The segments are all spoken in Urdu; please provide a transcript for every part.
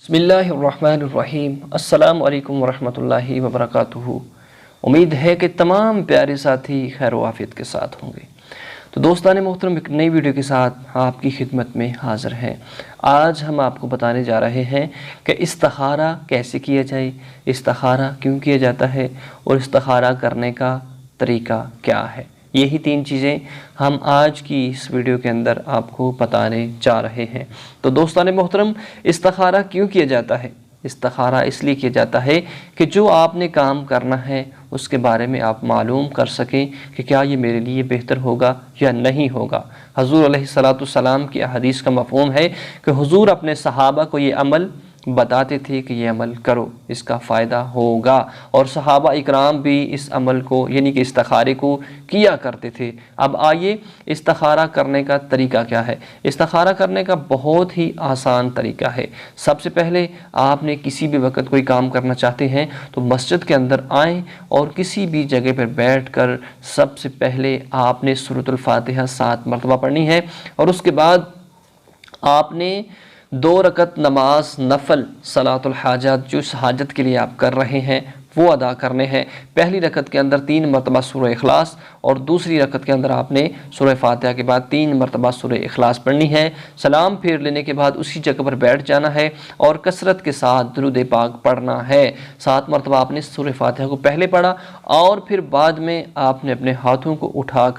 بسم اللہ الرحمن الرحیم۔ السلام علیکم ورحمۃ اللہ وبرکاتہ۔ امید ہے کہ تمام پیارے ساتھی خیر و عافیت کے ساتھ ہوں گے۔ تو دوستان محترم، ایک نئی ویڈیو کے ساتھ آپ کی خدمت میں حاضر ہیں۔ آج ہم آپ کو بتانے جا رہے ہیں کہ استخارہ کیسے کیا جائے، استخارہ کیوں کیا جاتا ہے اور استخارہ کرنے کا طریقہ کیا ہے۔ یہی 3 چیزیں ہم آج کی اس ویڈیو کے اندر آپ کو بتانے جا رہے ہیں۔ تو دوستان محترم، استخارہ کیوں کیا جاتا ہے؟ استخارہ اس لیے کیا جاتا ہے کہ جو آپ نے کام کرنا ہے اس کے بارے میں آپ معلوم کر سکیں کہ کیا یہ میرے لیے بہتر ہوگا یا نہیں ہوگا۔ حضور علیہ السلام کی حدیث کا مفہوم ہے کہ حضور اپنے صحابہ کو یہ عمل بتاتے تھے کہ یہ عمل کرو، اس کا فائدہ ہوگا، اور صحابہ اکرام بھی اس عمل کو یعنی کہ استخارے کو کیا کرتے تھے۔ اب آئیے استخارہ کرنے کا طریقہ کیا ہے۔ استخارہ کرنے کا بہت ہی آسان طریقہ ہے۔ سب سے پہلے آپ نے کسی بھی وقت کوئی کام کرنا چاہتے ہیں تو مسجد کے اندر آئیں اور کسی بھی جگہ پر بیٹھ کر سب سے پہلے آپ نے سورۃ الفاتحہ 7 مرتبہ پڑھنی ہے، اور اس کے بعد آپ نے 2 رکعت نماز نفل صلاۃ الحاجات جو اس حاجت کے لیے آپ کر رہے ہیں وہ ادا کرنے ہیں۔ پہلی رکعت کے اندر 3 مرتبہ سورہ اخلاص، اور دوسری رکعت کے اندر آپ نے سورہ فاتحہ کے بعد 3 مرتبہ سورہ اخلاص پڑھنی ہے۔ سلام پھیر لینے کے بعد اسی جگہ پر بیٹھ جانا ہے اور کثرت کے ساتھ درود پاک پڑھنا ہے۔ 7 مرتبہ آپ نے سورہ فاتحہ کو پہلے پڑھا، اور پھر بعد میں آپ نے اپنے ہاتھوں کو اٹھا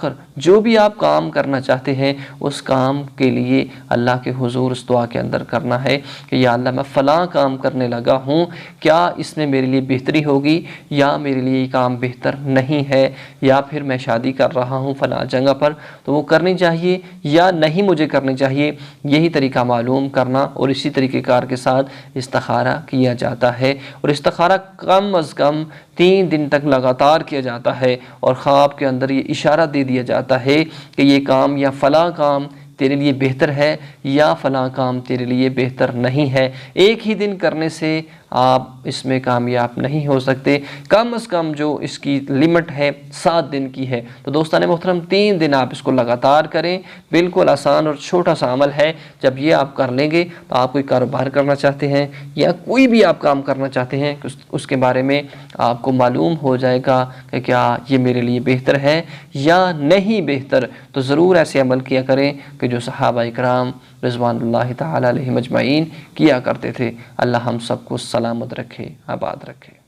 کر جو بھی آپ کام کرنا چاہتے ہیں اس کام کے لیے اللہ کے حضور اس دعا کے اندر کرنا ہے کہ یا اللہ، میں فلاں کام کرنے لگا ہوں، کیا اس میں میرے لیے بہتری ہوگی یا میرے لیے یہ کام بہتر نہیں ہے، یا پھر میں شادی کر رہا ہوں فلاں جگہ پر تو وہ کرنی چاہیے یا نہیں مجھے کرنی چاہیے۔ یہی طریقہ معلوم کرنا، اور اسی طریقہ کار کے ساتھ استخارہ کیا جاتا ہے، اور استخارہ کم از کم 3 دن تک لگاتار کیا جاتا ہے، اور خواب کے اندر یہ اشارہ دے دیا جاتا ہے کہ یہ کام یا فلاں کام تیرے لیے بہتر ہے یا فلاں کام تیرے لیے بہتر نہیں ہے۔ ایک ہی دن کرنے سے آپ اس میں کامیاب نہیں ہو سکتے، کم از کم جو اس کی لمٹ ہے 7 دن کی ہے۔ تو دوستان محترم، 3 دن آپ اس کو لگاتار کریں۔ بالکل آسان اور چھوٹا سا عمل ہے۔ جب یہ آپ کر لیں گے تو آپ کوئی کاروبار کرنا چاہتے ہیں یا کوئی بھی آپ کام کرنا چاہتے ہیں اس کے بارے میں آپ کو معلوم ہو جائے گا کہ کیا یہ میرے لیے بہتر ہے یا نہیں بہتر۔ تو ضرور ایسے عمل کیا کریں کہ جو صحابہ اکرام رضوان اللہ تعالی علیہم اجمعین کیا کرتے تھے۔ اللہ ہم سب کو سلامت رکھے، آباد رکھے۔